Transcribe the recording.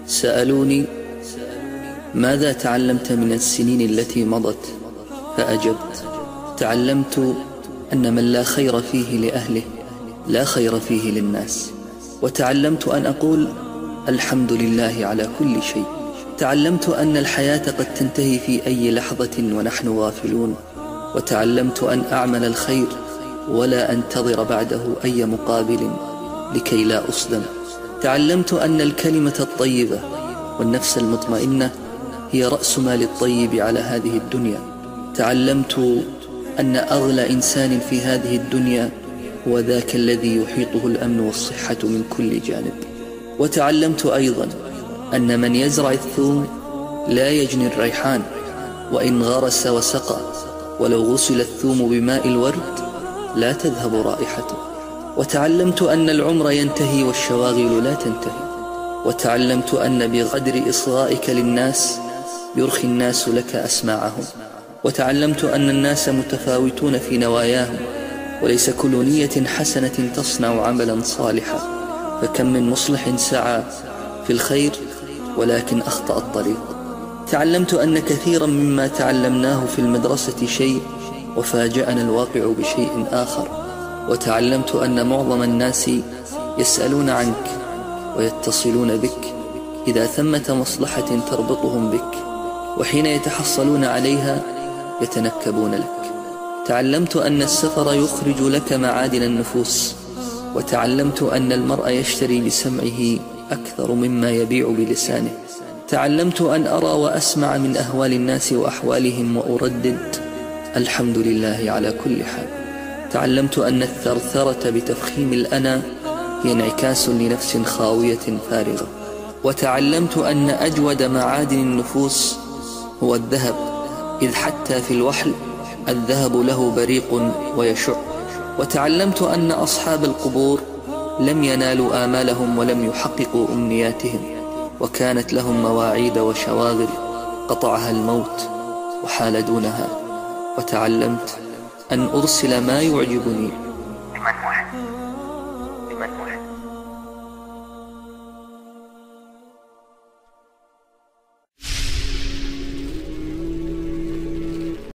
سألوني: ماذا تعلمت من السنين التي مضت؟ فأجبت: تعلمت أن من لا خير فيه لأهله لا خير فيه للناس. وتعلمت أن أقول الحمد لله على كل شيء. تعلمت أن الحياة قد تنتهي في أي لحظة ونحن غافلون. وتعلمت أن أعمل الخير ولا أنتظر بعده أي مقابل لكي لا أصدم. تعلمت أن الكلمة الطيبة والنفس المطمئنة هي رأس مال الطيب على هذه الدنيا. تعلمت أن أغلى إنسان في هذه الدنيا هو ذاك الذي يحيطه الأمن والصحة من كل جانب. وتعلمت أيضا أن من يزرع الثوم لا يجني الريحان، وإن غرس وسقى ولو غسل الثوم بماء الورد لا تذهب رائحته. وتعلمت أن العمر ينتهي والشواغل لا تنتهي. وتعلمت أن بقدر إصغائك للناس يرخي الناس لك أسماعهم. وتعلمت أن الناس متفاوتون في نواياهم، وليس كل نية حسنة تصنع عملا صالحا، فكم من مصلح سعى في الخير ولكن أخطأ الطريق. تعلمت أن كثيرا مما تعلمناه في المدرسة شيء وفاجأنا الواقع بشيء آخر. وتعلمت أن معظم الناس يسألون عنك ويتصلون بك إذا ثمة مصلحة تربطهم بك، وحين يتحصلون عليها يتنكبون لك. تعلمت أن السفر يخرج لك معادن النفوس. وتعلمت أن المرء يشتري بسمعه أكثر مما يبيع بلسانه. تعلمت أن أرى وأسمع من أهوال الناس وأحوالهم وأردد الحمد لله على كل حال. تعلمت أن الثرثرة بتفخيم الأنا هي انعكاس لنفس خاوية فارغة. وتعلمت أن أجود معادن النفوس هو الذهب، إذ حتى في الوحل الذهب له بريق ويشع. وتعلمت أن أصحاب القبور لم ينالوا آمالهم ولم يحققوا أمنياتهم، وكانت لهم مواعيد وشواغل قطعها الموت وحال دونها. وتعلمت أن أرسل ما يعجبني لمن أحب.